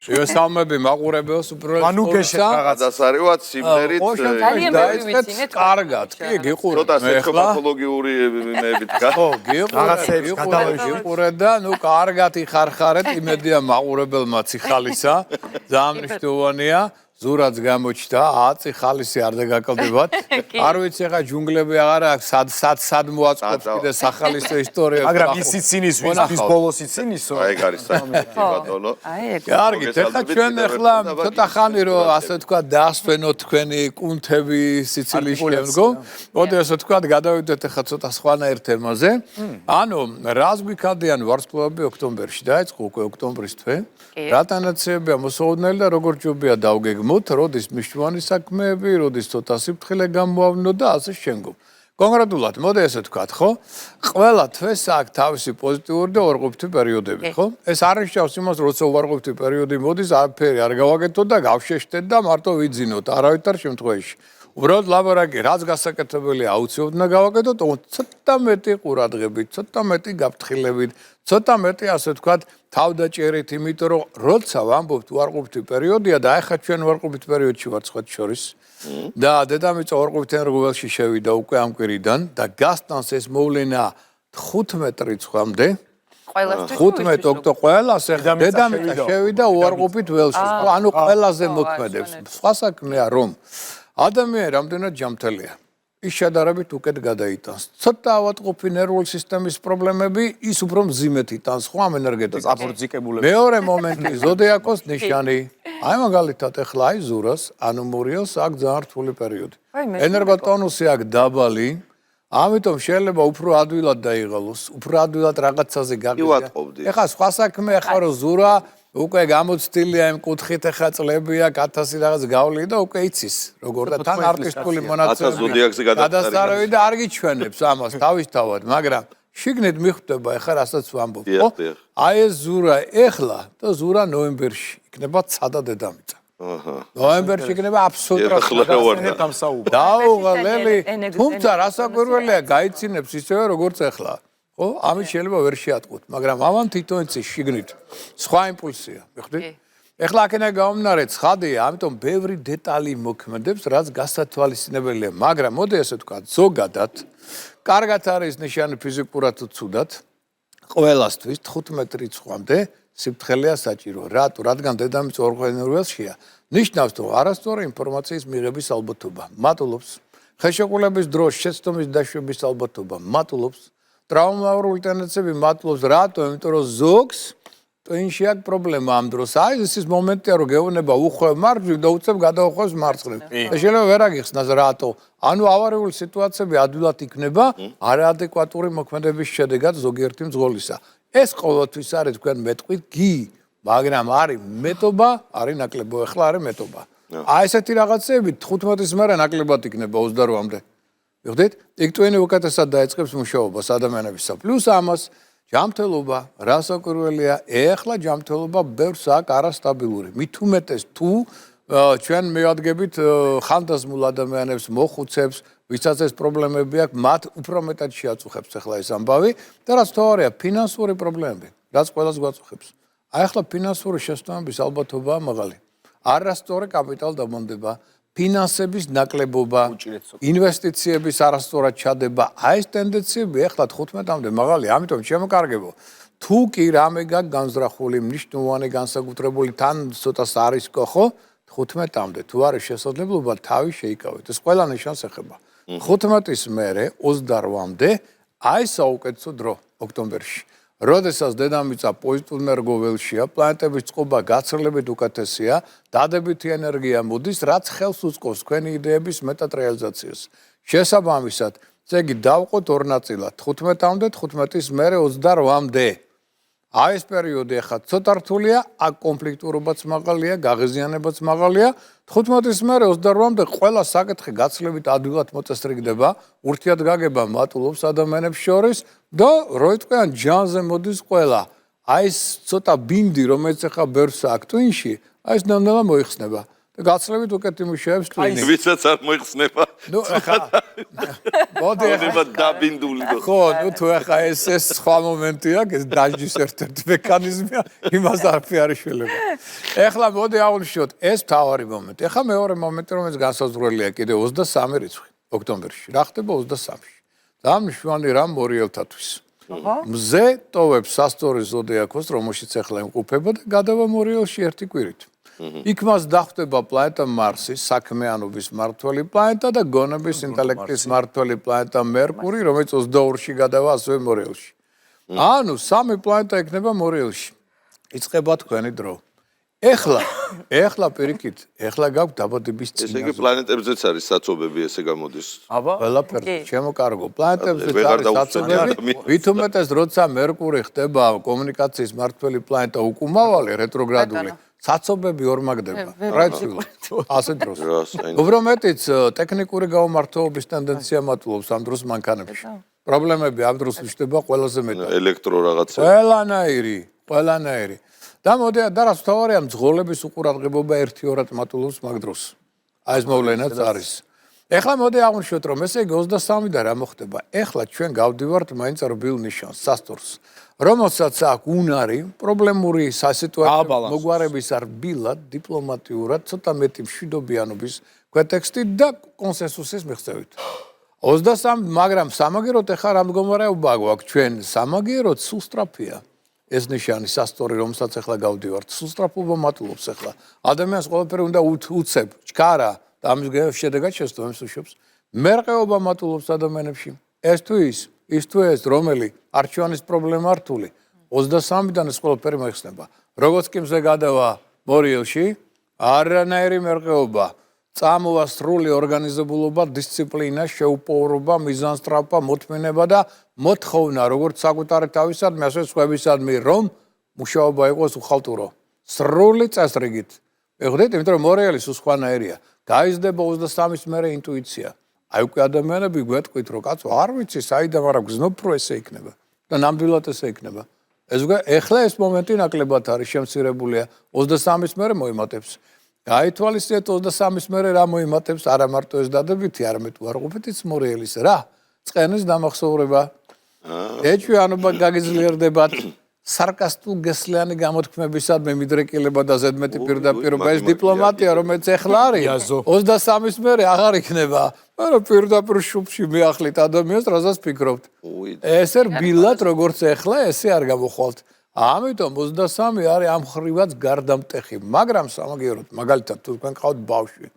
შევესალმები მაყურებელს უბრალოდ მანუგეშეთ რაღაც დასარევად სიმღერით დაიწყეთ კარგად კი გიყურეთ ცოტა მე ახლა სექსოპათოლოგიური იმებით გა ხო გიყურეთ და ნუ კარგად იხარხარეთ იმედია მაყურებელმა ციხალისა ძალიან მნიშვნელოვანია ზურაც გამოჩნდა აწი ხალისი არ დაგაკლდებათ არ ვიცი ხა ჯუნგლები აღარ აქვს სად მოაწყობს კიდე სახალისო ისტორია მაგრამ ისიც ინის ვის ბოლოს იცინისო აი ეგ არის საქმე ბატონო კარგი ხა ჩვენ ახლა ცოტა ხანი რომ ასე თქვა დაასვენოთ თქვენი კუნთები სიცილიის შემდგომ მოდი ასე თქვა გადავიდეთ ახლა ცოტა სხვანაირ თემაზე ანუ რას გვიქადიან ვარსკვლავები ოქტომბერში დაიწყო უკვე ოქტომბრის თვე რატანაცებია მოსაოდნელი და როგორ ჯობია დავგეგმოთ როდის მნიშვნელოვანი საქმეები როდის ცოტა სიფრთხილე გამოავნო და ასე შემდგომ კონკრეტულად მოდი ესე ვთქვათ ხო ყველა თვეს აქვს თავისი პოზიტიური და უარყოფითი პერიოდები ხო ეს არ ნიშნავს იმას როცა უარყოფითი პერიოდი მოდის არაფერი არ გავაკეთოთ და გავშეშტეთ და მარტო ვიძინოთ არავითარ შემთხვევაში უბრალოდ ლაბორატორია რაც გასაკეთებელია აუცილებლად უნდა გავაკეთოთ ცოტა მეტი ყურადღებით ცოტა მეტი გაფრთხილებით ცოტა მეტი ასე ვთქვათ თავდაჭერით იმიტომ რომ როცა ვამბობთ უარყოფითი პერიოდია და ახლა ჩვენ უარყოფით პერიოდში ვართ სხვა შორის და დედამიწა უარყოფით ენერგოველში შევიდა უკვე ამ კვირიდან და გასტანს ეს მოვლენა 15 რიცხვამდე 15 ოქტომბერ ყველას ახლა დედამიწა შევიდა უარყოფით ველში ანუ ყველაზე მოქმედებს სხვა საქმეა რომ ადამიანი რამდენად ჯანმრთელია ის შედარებით უკეთ გადაიტანს ცოტა ავადმყოფი ნერვული სისტემის პრობლემები ის უფრო მძიმედ იტანს ხო ამ ენერგეტიკას აფორძიკებულები მეორე მომენტი ზოდიაკოს ნიშანი აი მაგალითად ახლა აი ზურას ანუ მურიელს აქვს ძალიან რთული პერიოდი ენერგოტონუსი აქვს დაბალი ამიტომ შეიძლება უფრო ადვილად დაიღალოს უფრო ადვილად რაღაცაზე გაგიჟდა ეხლა სხვა საქმე ახლა რომ ზურა უკვე გამოცდილია იმ კუთხით ახლა წლები აქვს 1000 რაღაც გავლი და უკვე იცის როგორ და თან არტისტული მონაცემები გადასწარავი და არ გიჩვენებს ამას თავისთავად მაგრამ შიგნით მიხვდება ახლა რასაც ვამბობ ხო აი ეს ზურა ახლა და ზურა ნოემბერში იქნება ცადა დედამიწა ნოემბერში იქნება აბსოლუტურად დაუღალელი თუმცა რასაკვირველია გაიცინებს ისევე როგორც ახლა ხო ამით შეიძლება ვერ შეატყუთ მაგრამ ამან თვითონ იცის შიგნით სხვა იმპულსია მიხვდით ეხლა აქედან გამომდინარე ცხადია ამიტომ ბევრი დეტალი მოქმედებს რაც გასათვალისწინებელია მაგრამ მოდი ასე ვთქვათ ზოგადად კარგად არის ნიშანი ფიზიკურად ცუდად ყველასთვის 15 რიცხვამდე სიფრთხილეა საჭირო რატო რადგან დედამიწა ორგანიზმშია ნიშნავს რომ არასწორი ინფორმაციის მიღების ალბათობა მატულობს ხელშეკრულების დროს შეცდომის დაშვების ალბათობა მატულობს ტრაუმატული ტენდენციები მატლობს რატო? იმიტომ რომ ზოგს ტვინში აქვს პრობლემა ამ დროს. აი ეს ის მომენტია რომ გეუბნება უხვევ მარჯვნივ და უცებ გადაუხვევს მარცხნივ. და შეიძლება ვერ აგიხსნას რატო? ანუ ავარიული სიტუაციები ადვილად იქნება არაადეკვატური მოქმედების შედეგად ზოგიერთი მძღოლისა. ეს ყოველთვის არის თქვენ მეტყვით გი, მაგრამ არის მეტობა, არის ნაკლებო, ახლა არის მეტობა. აი ესეთი რაღაცები 15-ის მერე ნაკლებად იქნება 28-მდე. მიხვდით? იქ ტვინი უკეთესად დაიწყებს მუშაობას ადამიანებისა. პლუს ამას ჯანმრთელობა, რასაკვირველია, ეხლა ჯანმრთელობა ბევრს აქვს არასტაბილური. მით უმეტეს თუ ჩვენ მივადგებით ხანდაზმულ ადამიანებს, მოხუცებს, ვისაც ეს პრობლემები აქვს, მათ უფრო მეტად შეაწუხებს ახლა ეს ამბავი და რაც თავარია, ფინანსური პრობლემები, რაც ყველას გვაწუხებს. აი ახლა ფინანსური შესტოების ალბათობაა მაღალი. არასწორი კაპიტალ დამონდება. ფინანსების ნაკლებობა, ინვესტიციების არასწორად ჩადება, აი ეს ტენდენციები ახლა 15-მდე მაღალია, ამიტომ შემოკარგებო. თუ კი რამე გაქვს განზრახული, მნიშვნელოვანი განსაკუთრებული თან ცოტა სარისკო ხო, 15-მდე თუ არის შესაძლებლობა თავი შეიკავეთ. ეს ყველა ნიშანს ეხება. 15-ის მერე 28-მდე აი საუკეთესო დრო ოქტომბერში. როდესაც დედამიწა პოზიტიურ ენერგოველშია, პლანეტების წყობა გაცილებით უკეთესია, დადებითი ენერგია მოდის, რაც ხელს უწყობს თქვენი იდეების მეტად რეალიზაციას. შესაბამისად, წეგი დავყოთ ორ ნაწილად, 15-მდე, 15-ის მერე 28-მდე. აი ეს პერიოდი ახლა ცოტა რთულია, აქ კონფლიქტურობაც მაღალია, გაღიზიანებაც მაღალია, 15-ის მერე 28-მდე ყველა საკითხი გაცილებით ადვილად მოწესრიგდება, ურთიერთგაგება მატულობს ადამიანებს შორის და როიტყვიან ჯანზე მოდის ყველა. აი ეს ცოტა ბინდი, რომელიც ახლა ბევრს აქვს ტვინში, აი ეს ნამდვილად მოიხსნება. და გაცლებით უკეთ იმუშავებს ტვინი. ვისაც არ მოიხსნება. ნუ ახლა მოდი მოდება დაბინდული და ხო, ნუ თუ ახლა ეს სხვა მომენტია, ეს დაჯის ერთ-ერთი მექანიზმია, იმას არ შეიძლება. ახლა მოდი აღვნიშნოთ, ეს მთავარი მომენტი. ახლა მეორე მომენტი, რომელიც განსაზღვრელია კიდე 23 რიცხვი ოქტომბერში. რა ხდება 23-ში? ძალიან მნიშვნელოვანი რამ მორიელთათვის. მზე ტოვებს სასწორი ზოდიაქოს, რომელშიც ახლა იმყოფება და გადავა მორიელში ერთი კვირით. იქ მას დახვდება პლანეტა მარსი, საქმიანობის მმართველი პლანეტა და გონების ინტელექტის მმართველი პლანეტა მერკური, რომელიც 22-ში გადავა ასევე მორიელში. ანუ სამი პლანეტა იქნება მორიელში. იწყება თქვენი დრო. ეხლა პირიქით, ეხლა გაქვთ დაბადების ესე იგი წინაზე. პლანეტებზეც არის საწობები, ესე გამოდის. აბა, ყველაფერი ჩემო კარგო. პლანეტებზეც ვეღარ არის დაუწევდი საწობები. ადამიანს. ვით უმეტეს როცა მერკური ხდება კომუნიკაციის მმართველი პლანეტა უკუმავალი რეტროგრადული, საწობები ორმაგდება. რაიცილო. ასე დროს. უბრალოდ ტექნიკური გაუმართლობის ტენდენცია მატულობს ამ დროს მანქანებში. პრობლემები ამ დროს ვიშდება ყველაზე მეტად. ელექტრო რაღაცა. ყველანაირი. და მოდი და რაც თავარია მძღოლების უყურადღებობა 1-2 მატულობს მაგ დროს. აი ეს მოვლენაც არის. ეხლა მოდი აღვნიშნოთ, რომ ესე იგი 23 და რა მოხდება? ეხლა ჩვენ გავდივართ მაინც რბილ ნიშანს, სასწორს. რომელსაც აქვს უნარი, პრობლემური სასიტუაციო მოგვარების რბილად, დიპლომატიურად, ცოტა მეტი მშვიდობიანობის კონტექსტით და კონსენსუსის მიღწევით. 23, მაგრამ სამაგიეროდ ეხლა რა მდგომარეობა გვაქვს ჩვენ? სამაგიეროდ სულ სწრაფია. ეს ნიშანი სასწორი, რომელსაც ახლა გავდივართ, სულ სწრაფობა მატულობს ახლა. ადამიანს ყველაფერი უნდა უცებ, ჩქარა და ამის შედეგად შესწავლებს უშვებს. მერყეობა მატულობს ადამიანებში. ეს თუ ის, რომელი არჩევანის პრობლემა რთული. 23-დან ეს ყველაფერი მოიხსნება. როგორც კი მზე გადავა მორიელში, არანაირი მერყეობა, წამოვა სრული ორგანიზებულობა, დისციპლინა, შეუპოვრობა, მიზანსწრაფვა, მოთმინება და მოთხოვნა, როგორც საკუთარი თავისადმი, ასევე სხვებისადმი, რომ მუშაობა იყოს უხალტურო. სრული წესრიგით. მეგობრებო, იმიტომ რომ მორიელის უსხვანაირია. გაიზრდება 23-ის მერე ინტუიცია. აი უკვე ადამიანები გვეტყვით, რომ კაცო, არ ვიცი, საიდან, მაგრამ გზნობ, რომ ესე იქნება. და ნამდვილად ესე იქნება. ეს უკვე ეხლა ეს მომენტი ნაკლებად არის შემცირებულია. 23-ის მერე მოიმატებს. გაითვალისწინეთ 23-ის მერე რა მოიმატებს, არა მარტო ეს დადებითი, არამედ უარყოფითიც მორიელის რა? წყენის დამახსოვრება. ეჭვიანობა გაგიძლიერდებათ. სარკასტულ გესლიანი გამოთქმებისადმი მიდრეკილება და ზედმეტი პირდაპირობა ეს დიპლომატია რომელიც ეხლა არის 23-ის მერე აღარ იქნება მაგრამ პირდაპირ შუბში მიახლით ადამიანს რასაც ფიქრობთ ეს რბილად როგორც ეხლა ესე არ გამოხვალთ ამიტომ 23 არის ამ ხრივაც გარდამტეხი მაგრამ სამაგიეროდ მაგალითად თუ თქვენ ყავთ ბავშვი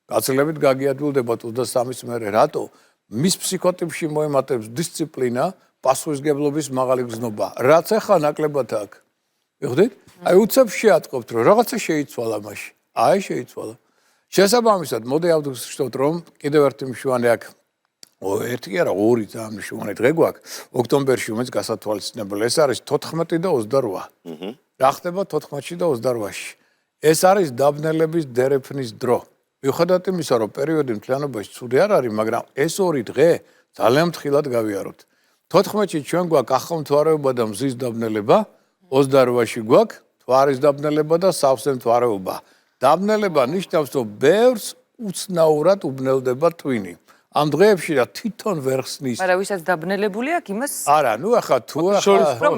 გაცილებით გაგიადვილდებათ 23-ის მერე რატო მის ფსიქოტიპში მოემატებს დისციპლინა პასუხისგებლობის მაღალი გზნობა. რაც ახლა ნაკლებად აქვს. მიხდით? აი უცებ შეატყობთ, რომ რაღაცა შეიცვალა მაშინ. აი შეიცვალა. შესაბამისად, მოდი ავდივხსნათ, რომ კიდევ ერთი მშვენიერი აქვს. ერთი კი არა, ორი ძალიან მშვენიერი დღე გვაქვს. ოქტომბერში უმეც გასათვალისწინებელი. ეს არის 14 და 28. რა ხდება 14-ში და 28-ში? ეს არის დაბნელების დერეფნის დრო. მიუხედავად იმისა, რომ პერიოდი მთლიანობაში ცუდი არ არის, მაგრამ ეს ორი დღე ძალიან ფრთხილად გავიაროთ. 14-ში ჩვენ გვაქვს ახალმთვარეობა და მზის დაბნელება, 28-ში გვაქვს მთვარის დაბნელება და სავსე მთვარეობა. დაბნელება ნიშნავს, რომ ბევრს უცნაურად უბნელდება ტვინი. ამ დღეებში და თვითონ ვერ ხსნის. მაგრამ ვისაც დაბნელებული აქვს, იმას არა, ნუ ახლა თუ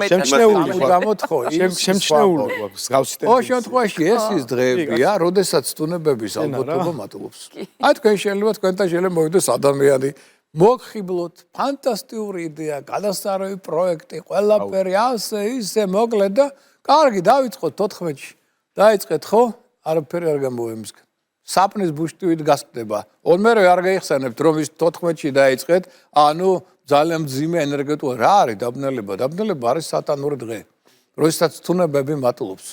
შემჩნეული გამოთხო, შემჩნეული გვაქვს გავსი ტემპი. ოღონდ შემთხვევაში ეს ის დღეებია, როდესაც სტუნებების ალბათობა მატულობს. აი თქვენ შეიძლება თქვენთან შეიძლება მოვიდეს ადამიანი მოგხიბლოთ, ფანტასტიკური იდეა, გადასწრები პროექტი, ყველაფერი ასე ისე მოკლედ და კარგი დავიწყოთ 14-ში. დაიწყეთ ხო? არაფერი არ გამოემისგან. საპნის ბუშტივით გასკდება. ორმერე არ გაიხსენებთ, რომ ის 14-ში დაიწყეთ, ანუ ძალიან მძიმე ენერგეტიკული რა არის დაბნელება? დაბნელება არის სატანური დღე. როდესაც თუნებები მატულობს.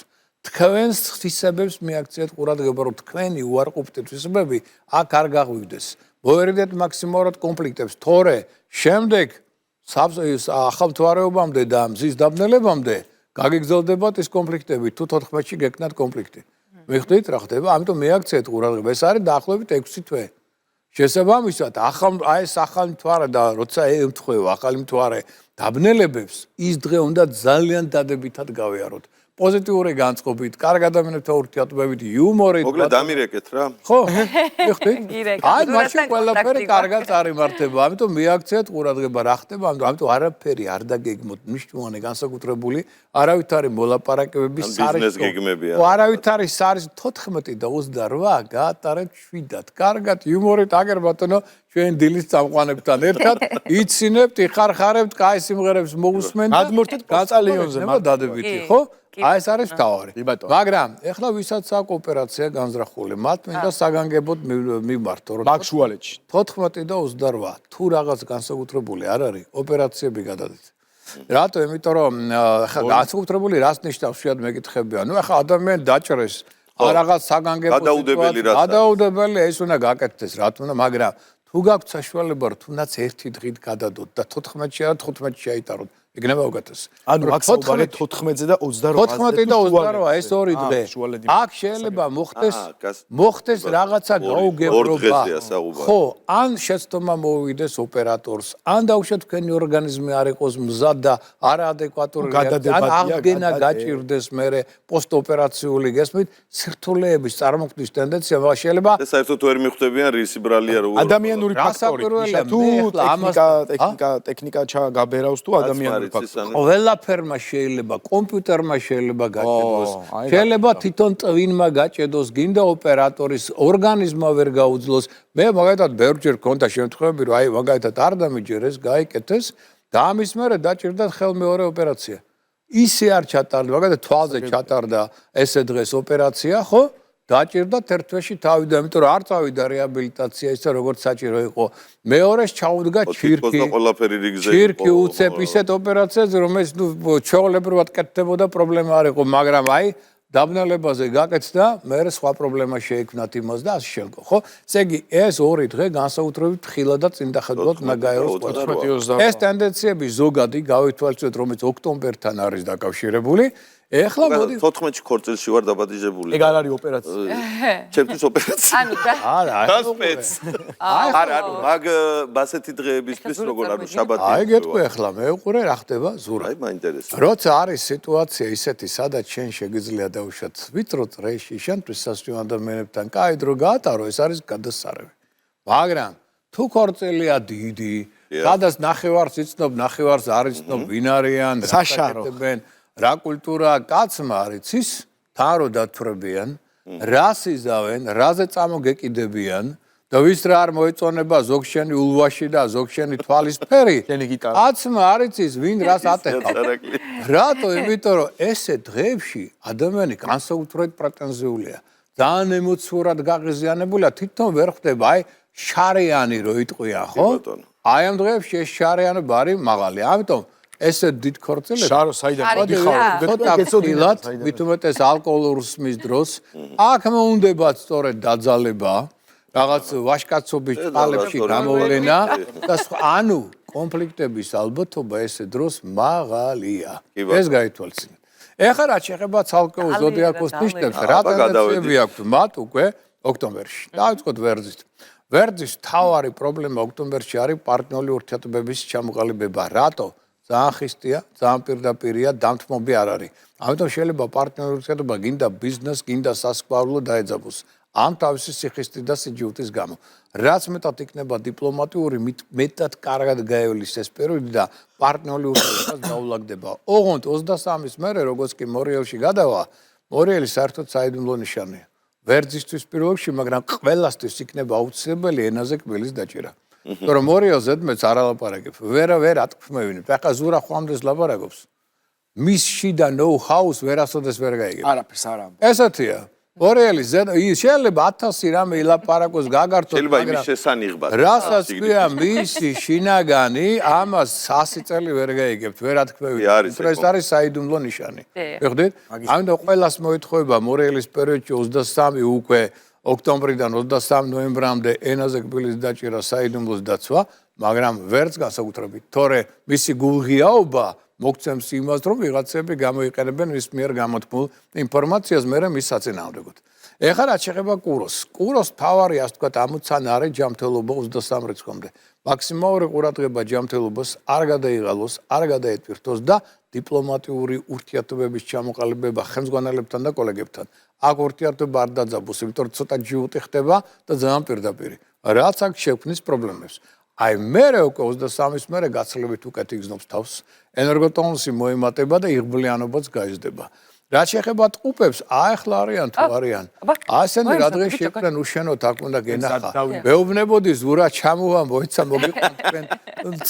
თქვენს ღვთისებებს მიაქციეთ ყურადღება, რომ თქვენი უარყოფითი თვისებები აქ არ გაღვივდეს. მოერიდეთ მაქსიმალურად კონფლიქტებს, თორე შემდეგ ახალმთვარეობამდე და მზის დაბნელებამდე გაგიგრძელდებათ ეს კონფლიქტები, თუ 14-ში გეკნათ კონფლიქტი. მიხდით რა ხდება? ამიტომ მიაქციეთ ყურადღება. ეს არის დაახლოებით 6 თვე. შესაბამისად, აი ეს ახალი მთვარე და როცა ემთხვევა ახალი მთვარე დაბნელებებს, ის დღე უნდა ძალიან დადებითად გავიაროთ. პოზიტიური განწყობით, კარგ ადამიანებთან ურთიერთობებით, იუმორით. მოგლედ ამირეკეთ რა. ხო? მიხდი? გირეკეთ, აი, მაშინ ზურასთან ყველაფერი კონტაქტი კარგად წარიმართება. ამიტომ მიაქციეთ ყურადღება რა ხდება, ამიტომ არაფერი არ დაგეგმოთ მნიშვნელოვანი განსაკუთრებული, არავით არის მოლაპარაკებების ან ბიზნეს გეგმები არა. არავით არის არის 14 და 28 გაატარეთ 7-ად. კარგად იუმორით აგერ ბატონო ჩვენ დილის წამყვანებთან ერთად იცინებთ, იხარხარებთ, კაი სიმღერებს მოусმენთ. გადმორთეთ პოსტალიონზე, მაგრამ დადებითი, ხო? აი ეს არის თავარი. კი, ბატონო. მაგრამ ეხლა ვისაც აქვს ოპერაცია განზრახული, მათ მინდა საგანგებოდ მიმართო, რომ მაქსუალეთში. 14 და 28 თუ რაღაც განსაკუთრებული არ არის, ოპერაციები გადადეთ. რატო? იმიტომ რომ ხა განსაკუთრებული რას ნიშნავს შეად მეკითხებია. ნუ ახლა ადამიანი დაჭრეს რაღაც საგანგებო გადაუდებელი რაც არის. გადაუდებელი ეს უნდა გაკეთდეს, რა თქმა უნდა, მაგრამ თუ გაქვთ საშუალება, რომ თუნდაც ერთი დღით გადადოთ და 14-ში არა 15-ში აიტაროთ, იქნება უკეთესი. ანუ მაქსიმალურად 14-ზე და 28-ზე. 14 და 28 ეს ორი დღე. აქ შეიძლება მოხდეს რაღაცა გაუგებრობა. დღეზეა საუბარი. ხო, ან შეცდომა მოვიდეს ოპერატორს, ან დაუშვათ თქვენი ორგანიზმი არ იყოს მზად და არაადეკვატური გადადებადია, ან აღდგენა გადადე. გაჭირდეს მერე პოსტოპერაციული გესმით, სირთულეების წარმოქმნის ტენდენცია შეიძლება და საერთოდ ვერ მიხვდებიან რის ბრალია როგორ. ადამიანური რა ფაქტორი. საკურველია, თუ მე ახლა ტექნიკა გაბერავს თუ ადამიანური ფაქტორი. ყველაფერმა შეიძლება, კომპიუტერმა შეიძლება გაჭედოს. აი, შეიძლება თვითონ ტვინმა გაჭედოს, გინდა ოპერატორის ორგანიზმმა ვერ გაუძლოს. მე მაგალითად ბევრჯერ მქონდა შემთხვევები, რომ აი მაგალითად არ დამიჯერეს, გაიკეთეს და ამის მერე დაჭირდათ ხელმეორე ოპერაცია. ისე არ ჩატარდა, მაგალითად თვალზე ჩატარდა ესე დღეს ოპერაცია, ხო? დაჭირდათ ერთ თვეში თავი და იმიტომ რომ არ წავიდა რეაბილიტაცია ისე როგორც საჭირო იყო. მეორეს ჩაუდგა ჩირკი. ყველაფერი რიგზე. ჩირკი უცებ ისეთ ოპერაციაზე, რომელიც ნუ ჩვეულებრივად კეთდებოდა, პრობლემა არ იყო, მაგრამ აი დაბნელებაზე გაკეთდა, მერე სხვა პრობლემა შეექმნათ იმას და ასე შემდგომ, ხო? ესე იგი, ეს ორი დღე განსაკუთრებით ხილად და წინდახედულად უნდა გაეროს 14-28. ეს ტენდენციები ზოგადი გავითვალისწინოთ, რომელიც ოქტომბერთან არის დაკავშირებული. ეხლა მოდი 14-ში ქორწილში ვარ დაბადიჟებული. ეგ არ არის ოპერაცია. ჩემთვის ოპერაცია. ანუ და არა, გასპეც. არა, ანუ მაგ ბასეთი დღეებისთვის როგორ ანუ შაბათი. აი გეტყვი ახლა მე უყურე რა ხდება ზურა. აი მაინტერესებს. როცა არის სიტუაცია ისეთი, სადაც შენ შეგიძლია დავუშვათ ვიწრო წრეში, შენთვის სასწრაფო ადამიანებთან კაი დრო გაატარო, ეს არის გადასარევი. მაგრამ თუ ქორწილია დიდი, სადაც ნახევარს იცნობ, ნახევარს არ იცნობ, ვინ არიან, რა საშარო. საკეთებენ, რა კულტურა კაცმა არ იცის, თან რო დათვრებიან, რას იზავენ, რაზე წამოგეკიდებიან და ვის რა არ მოეწონება ზოგ შენი ულვაში და ზოგ შენი თვალის ფერი. შენი გიტარა. კაცმა არ იცის, ვინ რას ატეხავს. რატო? იმიტომ რომ ესე დღეებში ადამიანი განსაკუთრებით პრეტენზიულია. ძალიან ემოციურად გაღიზიანებულია, თვითონ ვერ ხვდება, აი შარიანი რო იტყვიან, ხო? აი ამ დღეებში ეს შარიანობა არის მაღალი. ამიტომ ესე დიდ ქორწილებს შარო საიდან მოდიხარ? ცოტა ფრთხილად, მით უმეტეს ალკოჰოლურს მის დროს, აქ მოუნდებათ სწორედ დაძალება, რაღაც ვაშკაცობის წყალებში გამოვლენა და ანუ კონფლიქტების ალბათობა ესე დროს მაღალია. ეს გაითვალისწინეთ. ეხლა რაც შეეხება ცალკეულ ზოდიაქოს ნიშნებს, რა ტენდენციები აქვთ მათ უკვე ოქტომბერში. დავიწყოთ ვერძით. ვერძის მთავარი პრობლემა ოქტომბერში არის პარტნიორული ურთიერთობების ჩამოყალიბება. რატო? ძალიან ხისტია, ძალიან პირდაპირია, დამთმობი არ არის. ამიტომ შეიძლება პარტნიორული ურთიერთობა გინდა ბიზნეს, გინდა სასწავლო დაეძაბოს. ამ თავისი სიხისტის და სიჯუტის გამო. რაც მეტად იქნება დიპლომატიური, მეტად კარგად გაევლის ეს პერიოდი და პარტნიორული ურთიერთობას გაულაგდება. ოღონდ 23-ის მერე, როგორც კი მორიელში გადავა, მორიელი საერთოდ საიდუმლო ნიშანია. ვერძისთვის პირველ რიგში, მაგრამ ყველასთვის იქნება აუცილებელი ენაზე კბილის დაჭირა. რომ მორიელ ზედმეტს არ ალაპარაკებს. ვერ ატკბმევინებ. ახლა ზურა ხომდეს ლაპარაკობს. მის შიდა ნოუ-ჰაუს ვერასოდეს ვერ გაიგებ. არაფერს არ ამბობ. ესეთია. მორიელი შეიძლება 1000 რამე ilaparaقოს გაგართოს, შეიძლება იმის შესანიღბად. რასაც ქვია მისი შინაგანი, ამას 100 წელი ვერ გაიგებთ, ვერ ათქმევით. ეს არის საიდუმლო ნიშანი. მიხვდით? ამიტომ ყველას მოეთხოვება მორიელის პერიოდში 23 უკვე ოქტომბრიდან 23 ნოემბრამდე ენაზე კბილის დაჭირა საიდუმლოს დაცვა, მაგრამ ვერც განსაკუთრებით, თორე მისი გულღიაობა მოგცემს იმას, რომ ვიღაცები გამოიყენებენ მის მიერ გამოთქმულ ინფორმაციას მერე მის საწინააღმდეგოდ. ეხლა რაც შეეხება კუროს. კუროს თავარი ასე ვთქვათ ამოცან არის ჯანმრთელობა 23 რიცხვამდე. მაქსიმალური ყურადღება ჯანმრთელობას არ გადაიღალოს, არ გადაეტვირთოს და დიპლომატიური ურთიერთობების ჩამოყალიბება ხელმძღვანელებთან და კოლეგებთან. აქ ურთიერთობა არ დაძაბოს, იმიტომ რომ ცოტა ჯიუტი ხდება და ძალიან პირდაპირი. რაც აქ შექმნის პრობლემებს. აი მერე უკვე 23-ის მერე გაცილებით უკეთ იგრძნობს თავს, ენერგოტონუსი მოემატება და იღბლიანობაც გაიზრდება. რაც შეეხება ტყუპებს, ახლა არიან თუ არიან. ასენი რა დღეს შექმნან უშენოთ აქ უნდა გენახა. მეუბნებოდი ზურა ჩამოვა მოიცა მოგიყვანთ თქვენ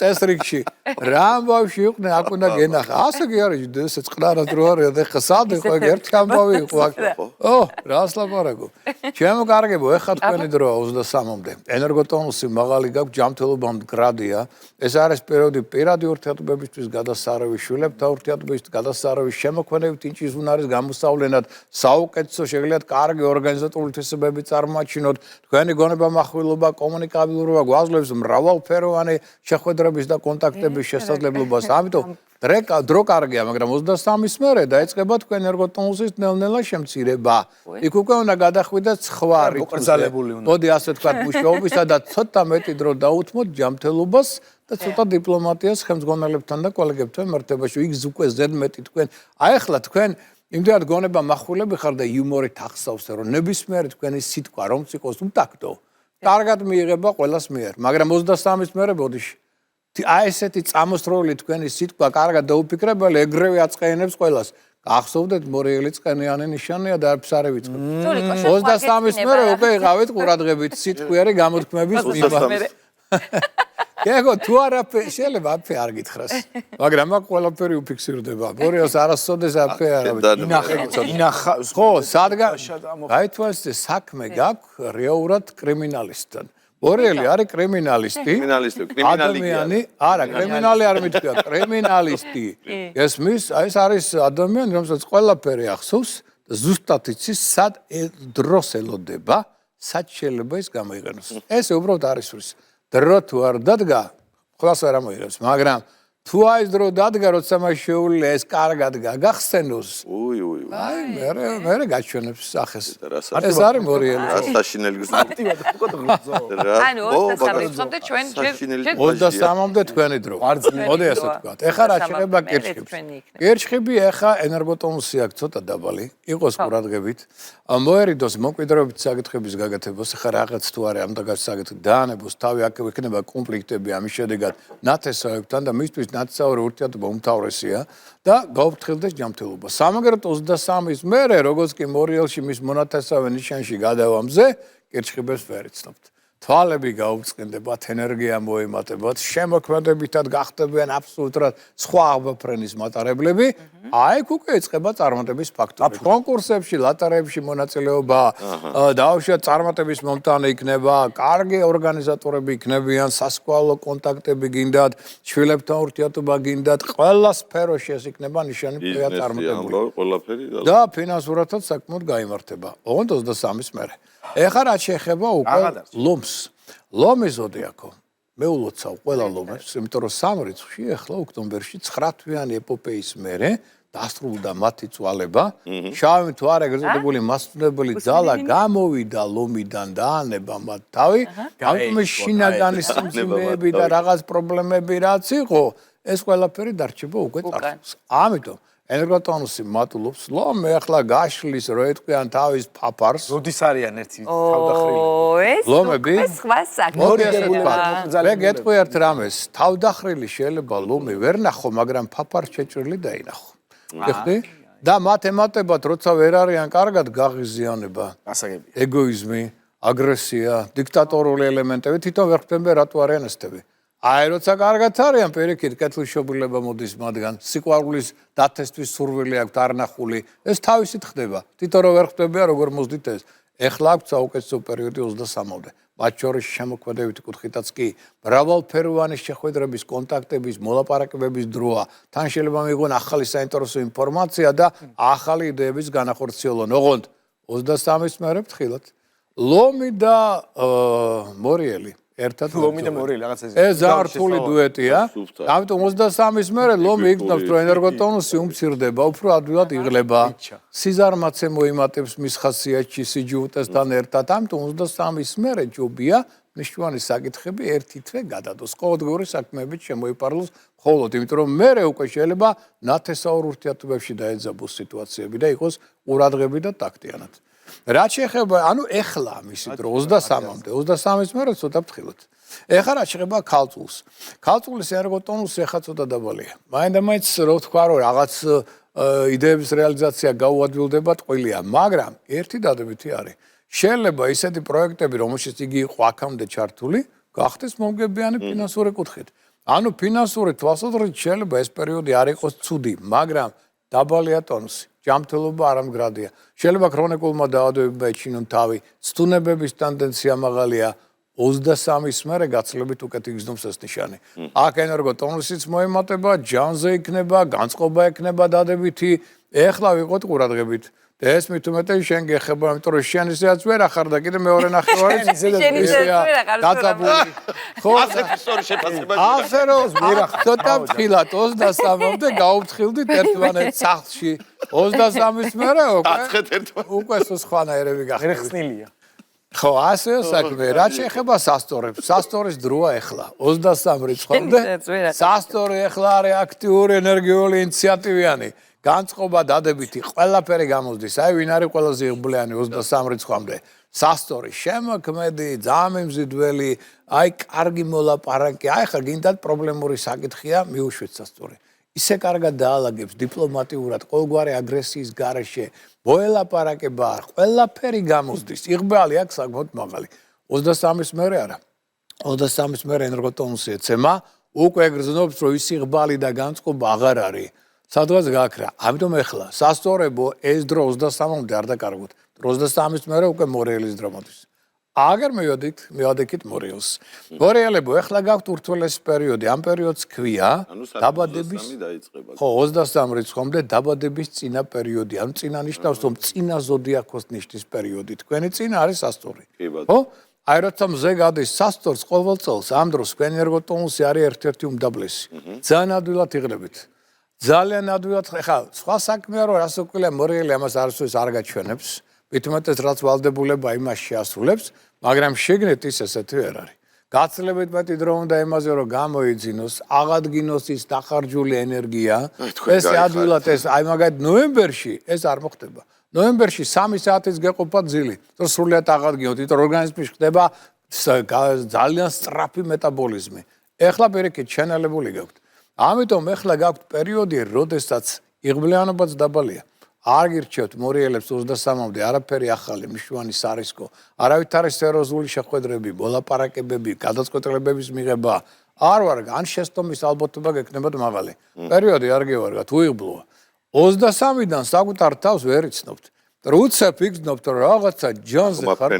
წესრიგში. რა ამბავში იყვნენ აქ უნდა გენახა. ასე კი არის ესე წყნარად რო არის და ხა სად იყო ერთი ამბავი იყო აქ. ო, რას ლაპარაკობ. ჩემო კარგებო, ეხა თქვენი დროა 23-მდე. ენერგოტონუსი მაღალი გაქვს, ჯანმრთელობა მდგრადია. ეს არის პერიოდი პირადი ურთიერთობებისთვის გადასარევი, შვილებთან ურთიერთობებისთვის გადასარევი, შემოქმედებით ინჭის არის გამოსავლენად საუკეთესო შეგიძლიათ კარგი ორგანიზატორული თვისებები წარმოაჩინოთ თქვენი გონება מחვილობა კომუნიკაბილურობა გვაძლევს მრავალფეროვანი შეხვედრების და კონტაქტების შესაძლებლობას ამიტომ დრო კარგია მაგრამ 23-ის მერე დაიწყება თქვენ ენერგოტონუსის ნელ-ნელა შემცირება იქ უკვე უნდა გადახვიდეთ სხვა მოკრძალებული უნდა მოდი ასე ვთქვათ მუშაობისა და ცოტა მეტი დრო დაუთმოთ ჯანმრთელობას და ცოტა დიპლომატიას ხელმძღვანელებთან და კოლეგებთან მართებაში იქ უკვე ზედმეტი თქვენ აი ახლა თქვენ იმდენად გონება מחვილები ხარ და იუმორით ახსოვს რომ ნებისმიერი თქვენი სიტყვა რომც იყოს უტაქტო კარგად მიიღება ყველას მიერ მაგრამ 23-ის მერე ბოდიში აი ესეთი წამოსროლი თქვენი სიტყვა კარგად დაუფიქრებელი ეგრევე აწყენებს ყველას გახსოვდეთ მორიელი წყენიანი ნიშანია და არც არ ვიწყებ 23-ის მერე უკვე იყავით ყურადღებით სიტყვიერი გამოთქმების მიმართ ეკო თუ არაფერი შეიძლება აფე არ გითხრას მაგრამ აქ ყველაფერი უფიქსირდება ბორიოს არასოდეს აფე არ ინახა ხო სადგა გაითვალისწინე საქმე გაქვს რეალურად კრიმინალისტთან ბორიელი არის კრიმინალისტი ადამიანი არა კრიმინალი არ მithქვია კრიმინალისტი ესმის აი ეს არის ადამიანი რომელსაც ყველაფერი ახსოვს და ზუსტად იცის სად დროს ელოდება სად შეიძლება ის გამოიყენოს ეს უბრალოდ არის ის დრო თუ არ დადგა, ყველას არ ამოიღებს, მაგრამ თუ აი ეს დრო დადგა, როცა მას შეუძლია ეს კარგად გაგახსენოს. აი, მე გაჩვენებს სახეს. ეს არის მორიელი. საშინელი გზნობა. ანუ 23-მდე ჩვენ 23-მდე თქვენი დრო. მოდი ასე ვთქვათ. ეხლა რა შეიძლება კერჩხიბს. კერჩხიბი ეხლა ენერგოტონუსი აქვს ცოტა დაბალი, იყოს ყურადღებით. მოერიდოს მოკიდრეობით საკითხების გაკეთებას, ეხლა რაღაც თუ არის ამ დაგას საკითხი დაანებოს, თავი აქ ექნება კონფლიქტები ამის შედეგად ნათესავებთან და მისთვის ნათესავური ურთიერთობა უმთავრესია და გაუფრთხილდეს ჯანმრთელობა. სამაგერად 23-ის მერე, როგორც კი მორიელში მის მონათესავე ნიშანში გადავამზე, კერჩხიბებს ვერ იცნობთ. თვალები გაუწყენდებათ, ენერგია მოემატებათ, შემოქმედებითად გახდებიან აბსოლუტურად სხვა აღბაფრენის მატარებლები, აი უკვე ეწყება წარმატების ფაქტორი. კონკურსებში, ლატარებში მონაწილეობა, დაუშვათ წარმატების მომტანი იქნება, კარგი ორგანიზატორები იქნებიან, სასკვალო კონტაქტები გინდათ, შვილებთან ურთიერთობა გინდათ, ყველა სფეროში ეს იქნება ნიშანი წარმატებული. და ფინანსურადაც საკმაოდ გაიმართება. ოღონდ 23-ის მერე. ეხლა რაც შეეხება უკვე ლომს. ლომი ზოდიაქო. მე ულოცავ ყველა ლომებს, იმიტომ რომ 3 რიცხვში ეხლა ოქტომბერში 9 თვიანი ეპოპეის მერე დასრულდა მათი წვალება. შავი მთვარე ეგრეზოდებული მასწავლებელი ძალა გამოვიდა ლომიდან და ანება მათ თავი. ამიტომ შინაგანი სიმძიმეები და რაღაც პრობლემები რაც იყო, ეს ყველაფერი დარჩება უკვე წარსულს. ამიტომ ენერგოტონუსი მატულობს ლომი ახლა გაშლის რო ეთქვიან თავის ფაფარს როდის არიან ერთი თავდახრილი ლომები სხვა საქმე მე გეტყვიათ რამეს თავდახრილი შეიძლება ლომი ვერ ნახო მაგრამ ფაფარს შეჭრილი დაინახო ეხდი და მათ ემატებათ როცა ვერ არიან კარგად გაღიზიანება გასაგებია ეგოიზმი აგრესია დიქტატორული ელემენტები თვითონ ვერ ხვდები რატო არიან ესთები აი როცა კარგად არიან პირიქით კეთილშობილება მოდის მათგან სიყვარულის დათესთვის სურვილი აქვთ არნახული ეს თავისით ხდება თვითონ რო ვერ ხვდებია როგორ მოსდით ეს ეხლა აქვს საუკეთესო პერიოდი 23-მდე მათ შორის შემოქმედებითი კუთხითაც კი მრავალფეროვანი შეხვედრების კონტაქტების მოლაპარაკებების დროა თან შეიძლება მიიღონ ახალი საინტერესო ინფორმაცია და ახალი იდეების განახორციელონ ოღონდ 23-ის მერე ფრთხილად ლომი და მორიელი ერთად ლომი და მორიელი რაღაც ეს ზართული დუეტია. ამიტომ 23-ის მერე ლომი იგნობს, რომ ენერგოტონუსი უმცირდება, უფრო ადვილად იღლება. სიზარმაცე მოიმატებს მის ხასიათში სიჯუტესთან ერთად. ამიტომ 23-ის მერე ჯობია მნიშვნელოვანი საკითხები ერთი თვე გადადოს. ყოველდღიური საქმეებით შემოიპარლოს მხოლოდ, იმიტომ რომ მერე უკვე შეიძლება ნათესაურ ურთიერთობებში დაეძაბოს სიტუაციები და იყოს ყურადღები და ტაქტიანად. რაც შეეხება, ანუ ეხლა მისი დრო 23-მდე, 23-ის მერე ცოტა ფრთხილად. ეხლა რაც შეეხება ქალწულს. ქალწულის ენერგოტონუსი ეხლა ცოტა დაბალია. მაინდა-მაინც რო ვთქვა, რომ რაღაც იდეების რეალიზაცია გაუადვილდება ტყუილია, მაგრამ ერთი დადებითი არის. შეიძლება ისეთი პროექტები, რომელშიც იგი იყო აქამდე ჩართული, გახდეს მომგებიანი ფინანსური კუთხით. ანუ ფინანსური თვალსაზრისით შეიძლება ეს პერიოდი არ იყოს ცუდი, მაგრამ დაბალია ტონუსი. ჯანმრთელობა არამგრადია. შეიძლება ქრონიკულმა დაავადებებმა ეჩინონ თავი, სტუნებების ტენდენცია მაღალია. 23-ის მერე გაცილებით უკეთ იგრძნობს ეს ნიშანი. აქ ენერგოტონუსიც მოემატება, ჯანზე იქნება, განწყობა ექნება დადებითი. ეხლა ვიყოთ ყურადღებით. ეს მით უმეტეს შენ გეხება, იმიტომ რომ შენ ისეაც ვერ ახარ და კიდე მეორე ნახევარი დაწაბული. ხო, ასეთი შეფასება. ასე რომ ცოტა ფრთხილად 23-მდე გაუფრთხილდით ერთმანეთს სახლში. 23-ის მერე აცხეთ ერთმანეთს. უკვე სხვანაირები გახდება. ხსნილია. ხო, ასეა საქმე. რაც შეეხება სასტორებს, სასტორის დროა ეხლა 23 რიცხვამდე. სასტორი ეხლა არის აქტიური, ენერგიული, ინიციატივიანი. განწყობა დადებითი, ყველაფერი გამოსდის. აი ვინ არის ყველაზე იღბლიანი 23 რიცხვამდე. სასტორი, შემოქმედი, ძალიან მიმზიდველი, აი კარგი მოლაპარაკე. აი ხა გინდათ პრობლემური საკითხია, მიუშვით სასტორი. ისე კარგად დაალაგებს დიპლომატიურად, ყოველგვარი აგრესიის გარეშე, მოელაპარაკება, ყველაფერი გამოსდის. იღბალი აქვს საკმაოდ მაღალი. 23-ის მერე არა. 23-ის მერე ენერგოტონუსი ეცემა, უკვე გრძნობს, რომ ის იღბალი და განწყობა აღარ არის. სადღაც გაქრა. ამიტომ ეხლა სასწორებო ეს დრო 23-მდე არ დაკარგოთ. 23-ის მერე უკვე მორიელის დრო მოდის. აგერ მივადექით მორიელს. მორიელებო ეხლა გაქვთ ურთულესი პერიოდი. ამ პერიოდს ქვია დაბადების ხო 23 რიცხვამდე დაბადების წინა პერიოდი. ანუ წინა ნიშნავს, რომ წინა ზოდიაქოს ნიშნის პერიოდი. თქვენი წინა არის სასწორი. ხო? აი როცა მზე გადის სასწორს ყოველ წელს ამ დროს თქვენი ენერგოტონუსი არის ერთ-ერთი უმდაბლესი. ძალიან ადვილად იღლებით. ძალიან ადვილად ხა სხვა საქმეა რომ რას უყურე მორიელი ამას არასდროს არ გაჩვენებს მით უმეტეს რაც ვალდებულება იმას შეასრულებს მაგრამ შეგნეთ ის ესეთი ვერ არის გაცილებით მეტი დრო უნდა იმაზე რომ გამოიძინოს აღადგინოს ის დახარჯული ენერგია ეს ადვილად ეს აი მაგალითად ნოემბერში ეს არ მოხდება ნოემბერში 3 საათის გეყოფა ძილი რომ სრულად აღადგინოთ იმიტომ რომ ორგანიზმში ხდება ძალიან სწრაფი მეტაბოლიზმი ეხლა პირიქით შენელებული გაქვთ ამიტომ ეხლა გაქვთ პერიოდი, როდესაც იღბლიანობაც დაბალია. არ გირჩევთ მორიელებს 23-მდე არაფერი ახალი, მნიშვნელოვანი სარისკო, არავითარი სერიოზული შეხვედრები, მოლაპარაკებები, გადაწყვეტილებების მიღება არ ვარ, ან შესტომის ალბათობა გექნებათ მაღალი. პერიოდი არ გევარგა, თუ იღბლოა. 23-დან საკუთარ თავს ვერ იცნობთ. რუცებ იგრძნობთ, რომ რაღაცა ჯანზე ხარ,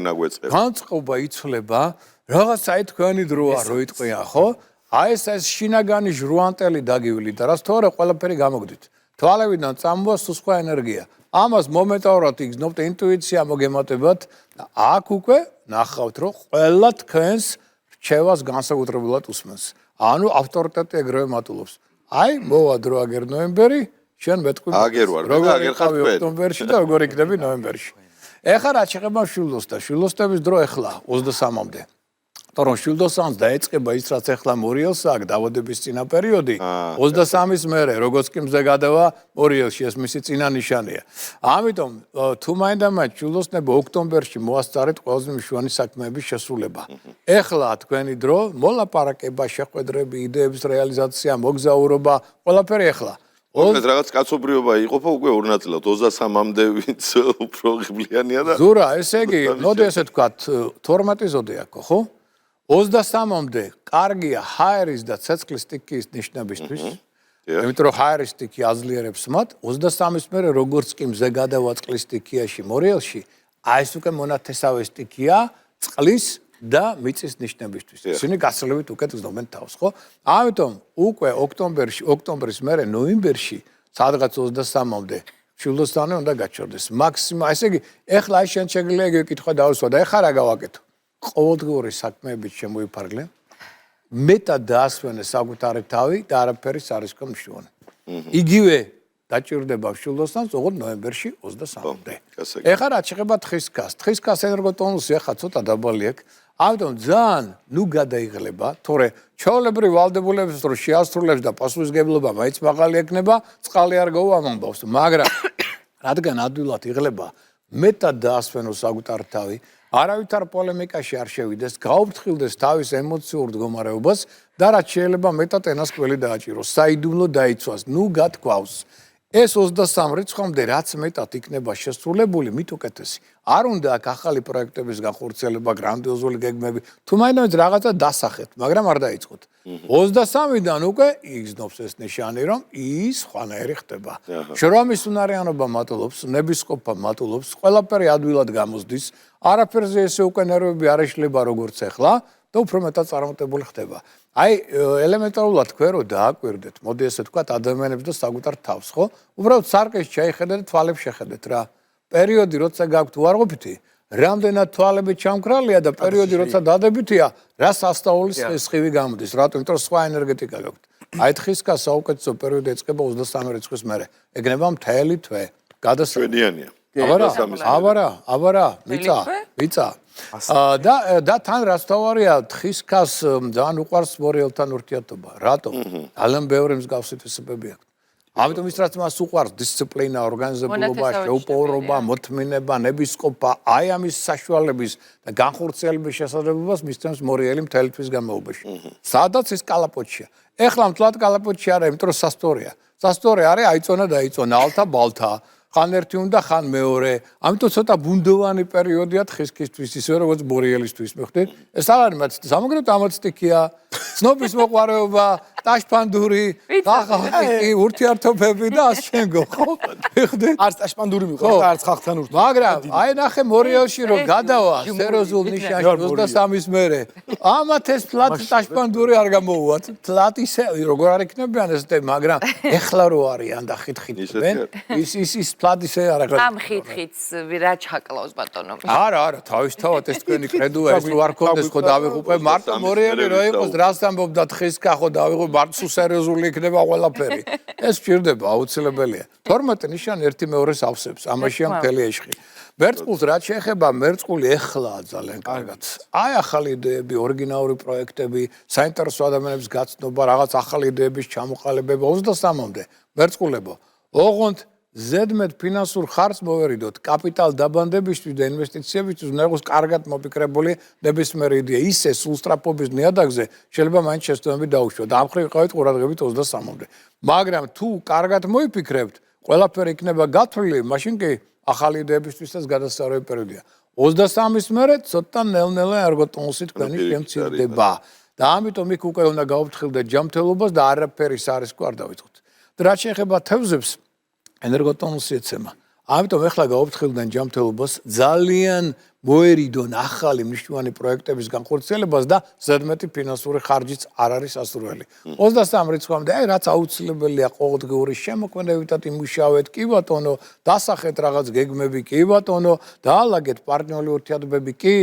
განწყობა იცვლება, რაღაცა თქვენი დროა, რო იტყვიან, ხო? აი ეს შინაგანი ჟრუანტელი დაგივლით და რაც თორე ყველაფერი გამოგდით. თვალებიდან წამოვა სხვა ენერგია. ამას მომენტალურად იგრძნობთ ინტუიცია მოგემატებათ და აქ უკვე ნახავთ რომ ყველა თქვენს რჩევას განსაკუთრებულად უსმენს. ანუ ავტორიტეტი ეგრევე მატულობს. აი მოვა დრო აგერ ნოემბერი, შენ მეთქვი აგერ ვარ და აგერ ხარ თქვენ ოქტომბერში და როგორ იქნები ნოემბერში. ეხლა რა შეეხება შვილოსთა, შვილოსტების დრო ეხლა 23-მდე. თორემ შვილდოსანს დაეწყება ის რაც ეხლა მორიელს აქვს დაავადების წინა პერიოდი 23-ის მერე როგორც კი მზე გადავა მორიელში ეს მისი წინა ნიშანია ამიტომ თუ მაინდა-მაინც შვილდოსნებო ოქტომბერში მოასწარეთ ყველაზე მნიშვნელოვანი საქმეების შესრულება ეხლა თქვენი დრო მოლაპარაკება შეხვედრები იდეების რეალიზაცია მოგზაურობა ყველაფერი ეხლა ეს რაღაც კაცობრიობა იყოფა უკვე ორ ნაწილად 23-მდე ვინც უფრო ღბლიანია და ზურა ესე იგი მოდი ესე ვთქვათ 12 ზოდიაქო ხო 23-მდე კარგია ჰაერის და ცეცხლის სტიქიის ნიშნებისთვის. იმიტომ რომ ჰაერის სტიქი აძლიერებს მათ 23-ის მერე როგორც კი მზე გადავა წყლის სტიქიაში მორიელში, აი ეს უკვე მონათესავე სტიქია წყლის და მიწის ნიშნებისთვის. ისინი გასწრებით უკეთ გზნობენ თავს, ხო? ამიტომ უკვე ოქტომბრის მერე ნოემბერში სადღაც 23-მდე შვილდოსანი უნდა გაჩერდეს. მაქსიმუმ, ესე იგი, ეხლა აი შენ შეგიძლია იგი კითხვა დავუსვა და ეხლა რა გავაკეთო? ყოველდღიური საქმეებით შემოიფარგლე, მეტად დაასვენე საკუთარი თავი და არაფერის არ ისქო მნიშვნელოვანი. იგივე დაჭირდება მშვილდოსთან ოღონდ ნოემბერში 23-მდე. ეხლა რაც შეეხება თხისკას. თხისკას ენერგოტონუსი ახლა ცოტა დაბალი აქვს. ამიტომ ძალიან ნუ გადაიღლება, თორე ჩვეულებრივ ვალდებულებს რო შეასრულებს და პასუხისგებლობა მაინც მაღალი ექნება, წყალი არ გავა ამ ამბავს, მაგრამ რადგან ადვილად იღლება, მეტად დაასვენო საკუთარ თავი, არავითარ პოლემიკაში არ შევიდეს, გაუფრთხილდეს თავის ემოციურ მდგომარეობას და რაც შეიძლება მეტად ენას ყველი დააჭიროს, საიდუმლო დაიცვას, ნუ გათქვავს. ეს 23 რიცხვამდე რაც მეტად იქნება შესრულებული, მით უკეთესი. არ უნდა აქ ახალი პროექტების განხორციელება, გრანდიოზული გეგმები, თუ მაინც რაღაცა დასახეთ, მაგრამ არ დაიწყოთ. 23-დან უკვე იგზნობს ეს ნიშანი, რომ ის ხვანაერი ხდება. შრომის უნარიანობა მატულობს, ნებისყოფა მატულობს, ყველაფერი ადვილად გამოსდის, არაფერზე ესე უკვე ნერვები არ ეშლება როგორც ახლა და უფრო მეტად წარმატებული ხდება. აი, ელემენტარულად თქვენ რო დააკვირდეთ, მოდი ესე ვთქვათ, ადამიანებს და საკუთარ თავს, ხო? უბრალოდ სარკეს ჩაიხედეთ და თვალებს შეხედეთ რა. პერიოდი როცა გაქვთ უარყოფითი, რამდენად თვალები ჩამქრალია და პერიოდი როცა დადებითია, რა სასწაულის სხივი გამოდის, რატომ? იმიტომ რომ სხვა ენერგეტიკა გაქვთ. აი, თხისკა საუკეთესო პერიოდი ეწყება 23 რიცხვის მერე. ეგნება მთელი თვე. შვედიანია. აბარა, მიწა. და თან რაც თავარია თხისკას ძალიან უყვარს მორიელთან ურთიერთობა. რატომ? ძალიან ბევრი მსგავსი თვისებები აქვს. ამიტომ ის რაც მას უყვარს დისციპლინა, ორგანიზებულობა, შეუპოვრობა, მოთმინება, ნებისყოფა, აი ამის საშუალების და განხორციელების შესაძლებლობას მისცემს მორიელი მთელი თვის განმავლობაში. სადაც ის კალაპოტშია. ეხლა მთლად კალაპოტში არა, იმიტომ რომ სასტორია. სასტორი არის აიწონა და აიწონა, ალთა ბალთა. ხან ერთი უნდა, ხან მეორე. ამიტომ ცოტა ბუნდოვანი პერიოდია თხისკისთვის, ისე როგორც მორიელისთვის, მიხვდით? ეს არ არის მათ სამაგრებთ ამოცტიკია, ცნობის მოყვარეობა, ტაშპანდური, ხალხი, ურთიერთობები და ასე შემდგომ, ხო? მიხვდით? არც ტაშპანდური მიყვარს და არც ხალხთან ურთიერთობა. მაგრამ აი ნახე მორიელში რომ გადავა სერიოზულ ნიშანში 23-ის მერე. ამათ ეს თლათ ტაშპანდური არ გამოუვათ. თლათ ისე როგორ არ იქნებიან ესეთი, მაგრამ ეხლა რო არიან და ხითხითებენ, ის თლათ ისე არ აღარ. ამ ხითხიც რა ჩაკლავს ბატონო? არა, თავისთავად ეს თქვენი კრედოა, ეს რო არ კონდეს ხო დავიღუპე, მარტო მორიელი რო იყოს, რას ამბობდა თხისკა ხო დავიღუპე, მარტო სერიოზული იქნება ყველაფერი. ეს სჭირდება, აუცილებელია. 12 ნიშანი ერთი მეორეს ავსებს, ამაშია მთელი ეშხი. მერწყულს რაც შეეხება, მერწყული ეხლაა ძალიან კარგად. აი ახალი იდეები, ორიგინალური პროექტები, საინტერესო ადამიანების გაცნობა, რაღაც ახალი იდეების ჩამოყალიბება 23-მდე. მერწყულებო, ოღონდ ზედმეტ ფინანსურ ხარჯს მოვერიდოთ კაპიტალ დაბანდებისთვის და ინვესტიციებისთვის უნდა იყოს კარგად მოფიქრებული ნებისმიერი იდეა. ისე სულსტრაფობის ნიადაგზე შეიძლება მაინც შეცდომები დაუშვათ. ამ ხრივ ყავით ყურადღებით 23-მდე. მაგრამ თუ კარგად მოიფიქრებთ, ყველაფერი იქნება გათვლილი, მაშინ კი ახალი იდეებისთვისაც გადასწორებული პერიოდია. 23-ის მერე ცოტა ნელ-ნელა ერგოტონუსი თქვენი შემცირდება. და ამიტომ იქ უკვე უნდა გაუფრთხილდეთ ჯანმრთელობას და არაფერის არისკო არ დავიწყოთ. და რაც შეეხება თევზებს, ენერგოტონუსი ეცემა. ამიტომ ეხლა გაუფრთხილდნენ ჯანმრთელობას, ძალიან მოერიდონ ახალი მნიშვნელოვანი პროექტების განხორციელებას და ზედმეტი ფინანსური ხარჯიც არ არის ასურველი. 23 რიცხვამდე, აი რაც აუცილებელია ყოველდღიური შემოქმედებითად იმუშავეთ, კი ბატონო, დასახეთ რაღაც გეგმები, კი ბატონო, დაალაგეთ პარტნიორული ურთიერთობები, კი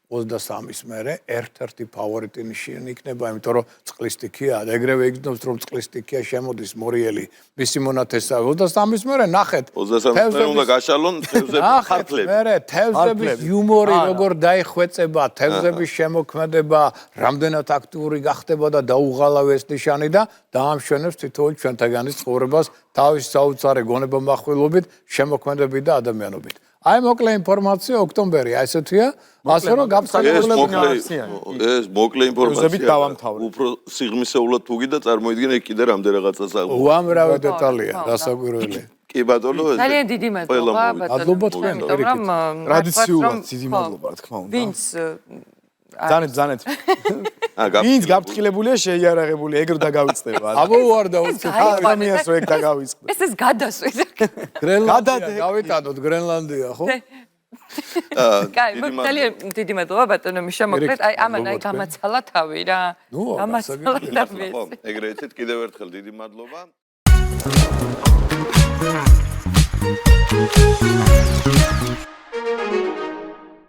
23-ის მერე ერთ-ერთი ფავორიტი ნიშანი იქნება, იმიტომ რომ წყლის სტიქია, ეგრევე იგრძნობს რომ წყლის სტიქია შემოდის მორიელი, მისი მონათესავე 23-ის მერე ნახეთ. 23-ის მერე უნდა გაშალონ თევზების ხარფლები. მერე თევზების იუმორი როგორ დაიხვეწება, თევზების შემოქმედება, რამდენად აქტიური გახდება და დაუღალავ ეს ნიშანი და დაამშვენებს თითოეულ ჩვენთაგანის ცხოვრებას თავის საოცარი გონებამახვილობით, შემოქმედებით და ადამიანობით. აი მოკლე ინფორმაცია ოქტომბერი, აი ესეთია, ასე რომ ეს მოკლე ინფორმაცია. უფრო სიღრმისეულად თუ გინდა წარმოიდგინე კიდე რამდენ რაღაცას აღვა. უამრავი დეტალია, დასაკვირველი. კი ბატონო, ძალიან დიდი მადლობა მადლობა თქვენ, ტრადიციულად დიდი მადლობა, რა თქმა უნდა. ვინც ძალიან. ვინც გაფრთხილებულია, შეიარაღებული, ეგრე დაგავიწყდება. აბა უარდა უცებ. ადამიანს რო ეგ დაგავიწყდა. ეს გადასვეს. გრენლანდია, გავიტანოთ გრენლანდია, ხო? კაი, ძალიან დიდი მადლობა ბატონო მიშა, მოკლედ, აი ამან აი გამაცალა თავი რა. გამაცალა თავი. ეგრე ეცეთ კიდევ ერთხელ დიდი მადლობა.